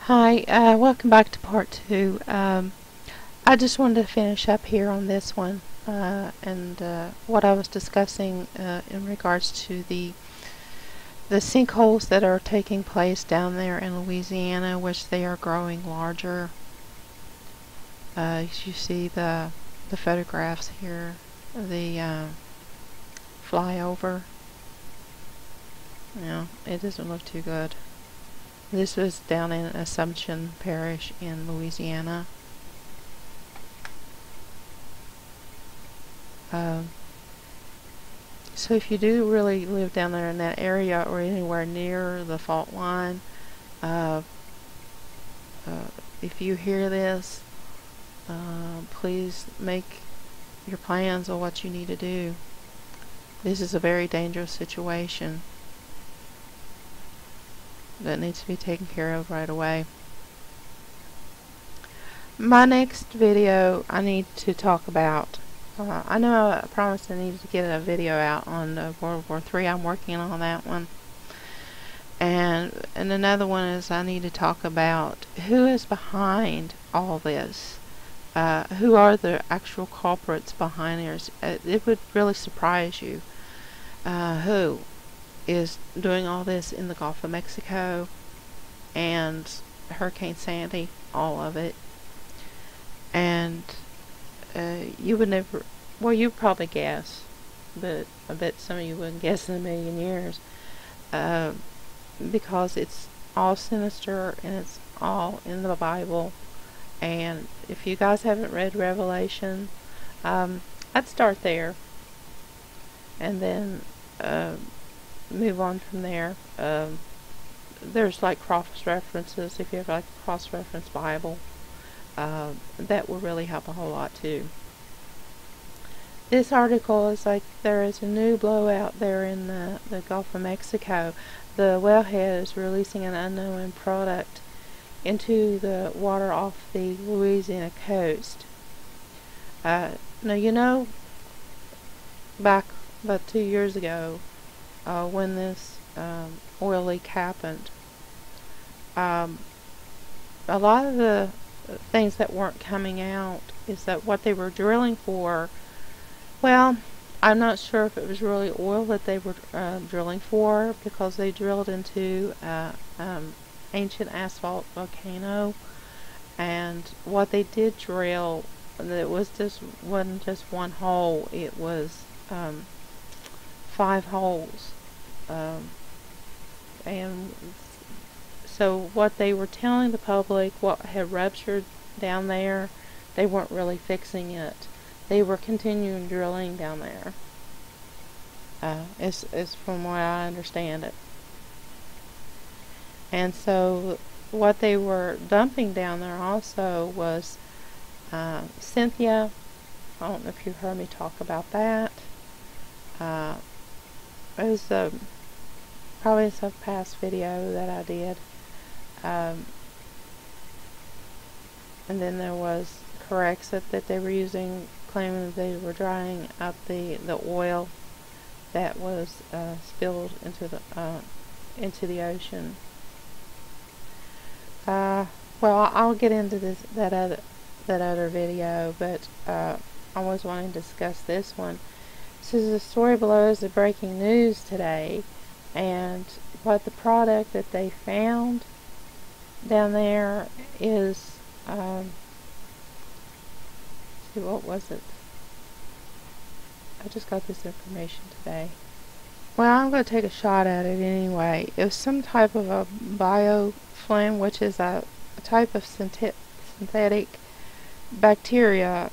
Hi, welcome back to part 2. I just wanted to finish up here on this one and what I was discussing in regards to the sinkholes that are taking place down there in Louisiana, which they are growing larger. As you see the photographs here, the flyover. It doesn't look too good. This was down in Assumption Parish in Louisiana. So if you do really live down there in that area or anywhere near the fault line, if you hear this, please make your plans on what you need to do. This is a very dangerous situation that needs to be taken care of right away. My next video I need to talk about, I know I promised I needed to get a video out on World War III. I'm working on that one. And another one is I need to talk about who is behind all this. Who are the actual culprits behind this? It would really surprise you who is doing all this in the Gulf of Mexico and Hurricane Sandy, all of it. And you would never, well, you'd probably guess, but I bet some of you wouldn't guess in a million years, because it's all sinister and it's all in the Bible. And if you guys haven't read Revelation, I'd start there and then move on from there. There's like cross references. If you have like a cross reference Bible, that will really help a whole lot too. This article is like there is a new blowout there in the Gulf of Mexico. The Wellhead is releasing an unknown product into the water off the Louisiana coast. Now back about 2 years ago, when this oil leak happened, a lot of the things that weren't coming out is that what they were drilling for, well, I'm not sure if it was really oil that they were drilling for, because they drilled into ancient asphalt volcano, and what they did drill, it wasn't just one hole, it was 5 holes, and so what they were telling the public, what had ruptured down there, they weren't really fixing it. They were continuing drilling down there. It's from what I understand it. And so what they were dumping down there also was Cynthia. I don't know if you've heard me talk about that. It was probably some past video that I did. And then there was Corexit that they were using, claiming that they were drying out the oil that was spilled into the ocean. Well, I'll get into that other video, but I was wanting to discuss this one. So the story below is the breaking news today, and what the product that they found down there is, see, what was it? I just got this information today. Well, I'm going to take a shot at it anyway. It was some type of a biofilm, which is a type of synthetic bacteria,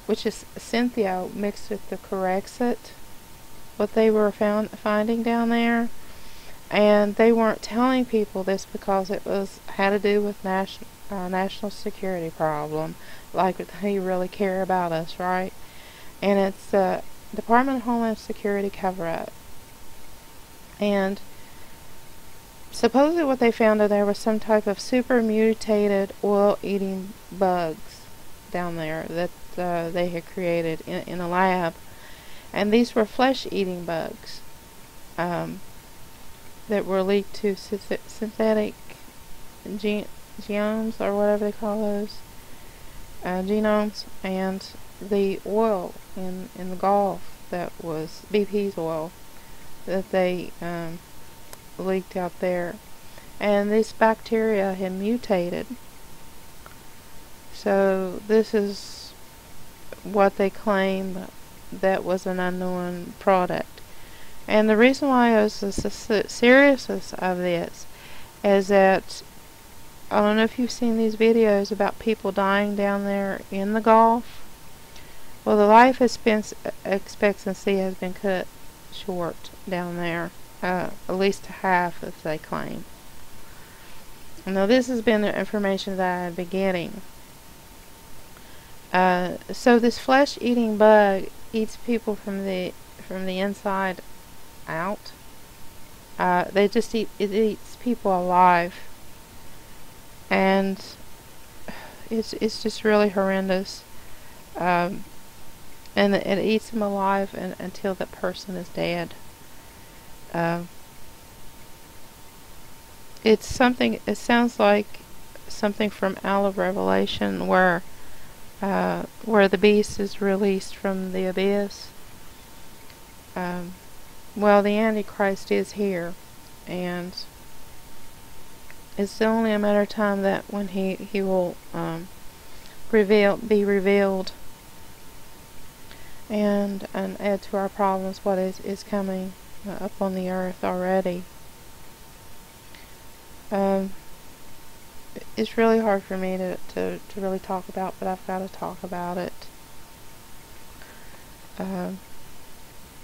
which is Cynthia mixed with the Corexit, what they were finding down there. And they weren't telling people this because it had to do with national security problem, like they really care about us, right? And it's Department of Homeland Security cover-up. And supposedly what they found that there was some type of super mutated oil-eating bugs down there that they had created in a lab. And these were flesh-eating bugs that were leaked to synthetic genomes, or whatever they call those, genomes, and the oil in the Gulf that was BP's oil that they leaked out there. And this bacteria had mutated. So this is what they claim that was an unknown product. And the reason why I was the seriousness of this is that I don't know if you've seen these videos about people dying down there in the Gulf. Well, the life expectancy has been cut short down there, at least to half, as they claim. Now, this has been the information that I've been getting. So this flesh-eating bug eats people from the inside out. It eats people alive, and it's just really horrendous. And it eats them alive until that person is dead. It's something. It sounds like something from Out of Revelation, where the beast is released from the abyss. Well, the Antichrist is here, and it's only a matter of time that when he will be revealed, and add to our problems what is coming up on the earth already. It's really hard for me to really talk about, but I've got to talk about it.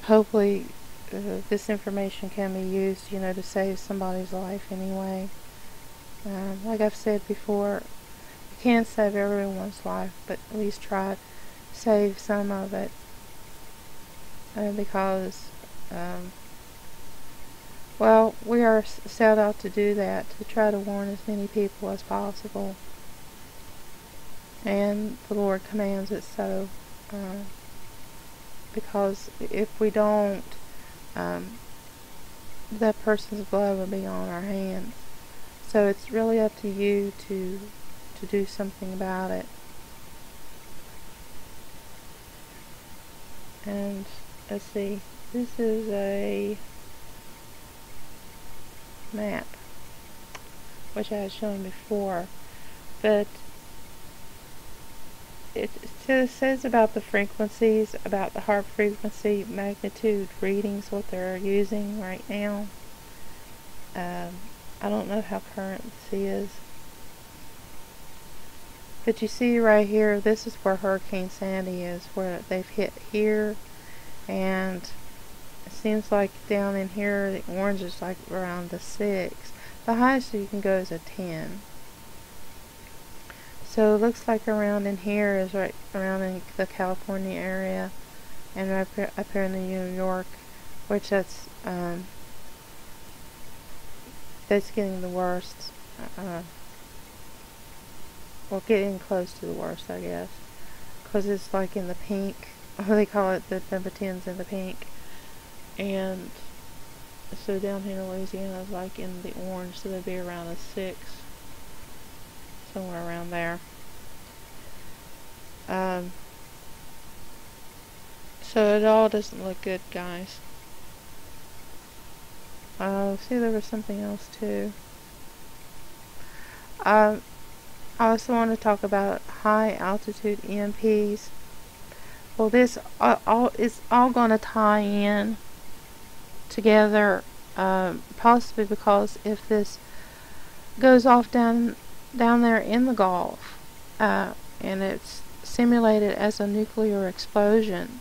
Hopefully this information can be used, to save somebody's life anyway. Like I've said before, you can't save everyone's life, but at least try to save some of it. Because well, we are set out to do that, to try to warn as many people as possible, and the Lord commands it so, because if we don't, that person's blood will be on our hands. So it's really up to you to do something about it. And let's see, this is a map, which I had shown before, but it says about the frequencies, about the heart frequency magnitude readings, what they're using right now. I don't know how current this is, but you see right here, this is where Hurricane Sandy is, where they've hit here, and it seems like down in here the orange is like around a 6. The highest you can go is a 10. So it looks like around in here is right around in the California area, and right up here in the New York, which that's getting the worst. Well, getting close to the worst, I guess, because it's like in the pink. They call it the number 10's in the pink, and so down here in Louisiana is like in the orange, so they'd be around a 6, somewhere around there. So it all doesn't look good, guys. See, there was something else too. I also want to talk about high altitude EMPs. Well, this is all going to tie in together, possibly because if this goes off down there in the Gulf, and it's simulated as a nuclear explosion,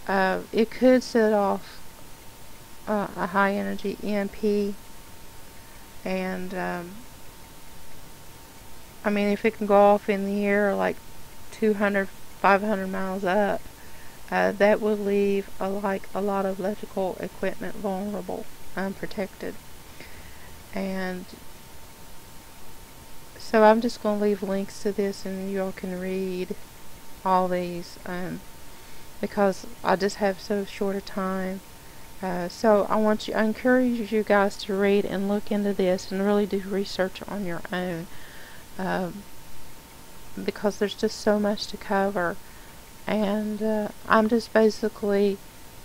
it could set off a high energy EMP, and I mean, if it can go off in the air like 200, 500 miles up, that would leave a lot of electrical equipment vulnerable, unprotected. And so I'm just going to leave links to this, and you all can read all these, because I just have so short a time. So I encourage you guys to read and look into this and really do research on your own. because there's just so much to cover. And I'm just basically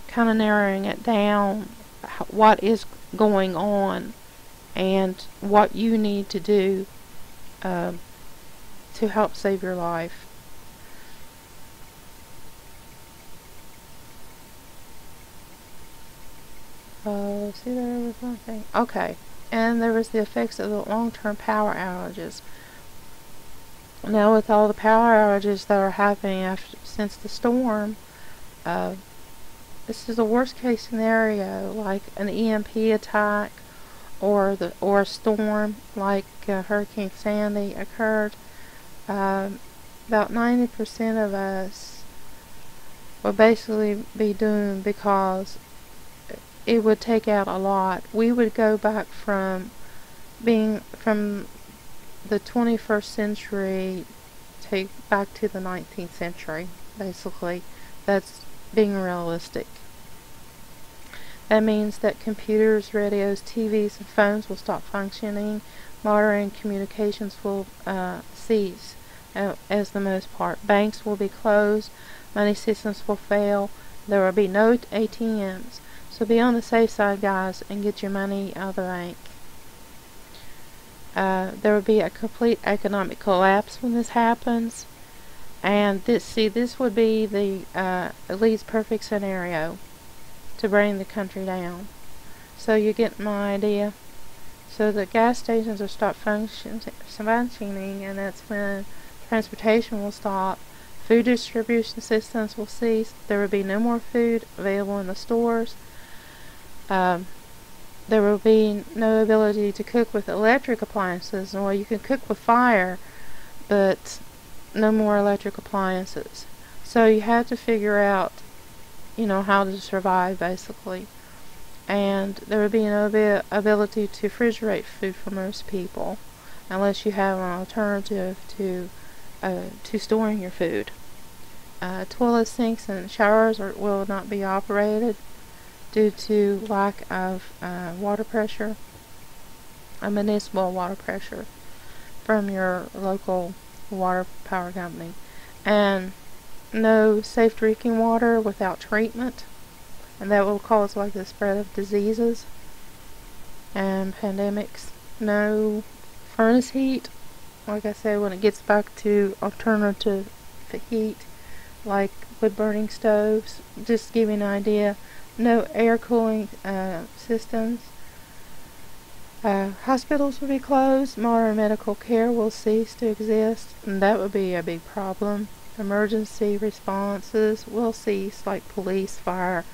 kind of narrowing it down, what is going on and what you need to do to help save your life. See, there was one thing. Okay, and there was the effects of the long-term power outages. Now, with all the power outages that are happening since the storm, this is a worst-case scenario, like an EMP attack, or a storm like Hurricane Sandy occurred. About 90% of us would basically be doomed, because it would take out a lot. We would go back from being from the 21st century back to the 19th century, basically. That's being realistic. That means that computers, radios, TVs, and phones will stop functioning. Modern communications will cease as the most part. Banks will be closed. Money systems will fail. There will be no ATMs. So be on the safe side, guys, and get your money out of the bank. There will be a complete economic collapse when this happens. And this would be the at least perfect scenario to bring the country down. So you get my idea. So the gas stations will stop functioning, and that's when transportation will stop. Food distribution systems will cease. There will be no more food available in the stores. There will be no ability to cook with electric appliances. Well, you can cook with fire, but no more electric appliances. So you have to figure out, how to survive, basically. And there would be no ability to refrigerate food for most people, unless you have an alternative to storing your food. Toilet sinks and showers will not be operated due to lack of water pressure, municipal water pressure from your local water power company. And no safe drinking water without treatment, and that will cause like the spread of diseases and pandemics. No furnace heat, like I said, when it gets back to alternative heat like wood burning stoves, just to give you an idea. No air cooling systems. Hospitals will be closed. Modern medical care will cease to exist, and that would be a big problem. Emergency responses will cease, like police, fire,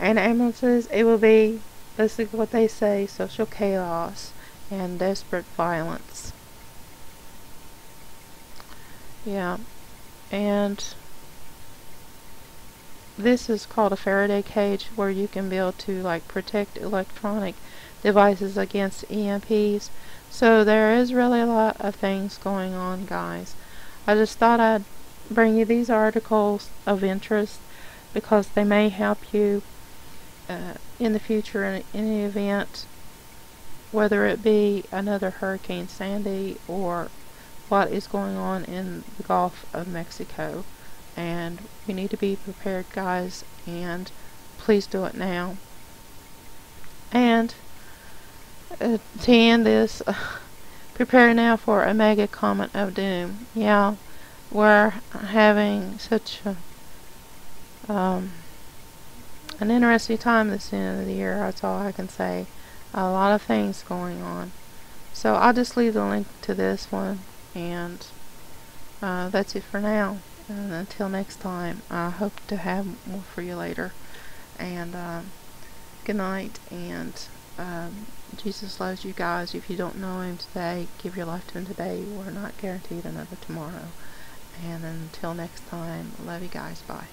and ambulances. It will be basically what they say, social chaos and desperate violence. Yeah, and this is called a Faraday cage, where you can be able to protect electronic devices against EMPs. So there is really a lot of things going on, guys. I just thought I'd bring you these articles of interest, because they may help you in the future in any event, whether it be another Hurricane Sandy or what is going on in the Gulf of Mexico. And we need to be prepared, guys, and please do it now. And to end this, prepare now for a mega comet of doom. Yeah, we're having such an interesting time this end of the year. That's all I can say. A lot of things going on. So I'll just leave the link to this one, and that's it for now. And until next time, I hope to have more for you later. And good night. And Jesus loves you, guys. If you don't know Him today, give your life to Him today. We're not guaranteed another tomorrow. And until next time, love you guys. Bye.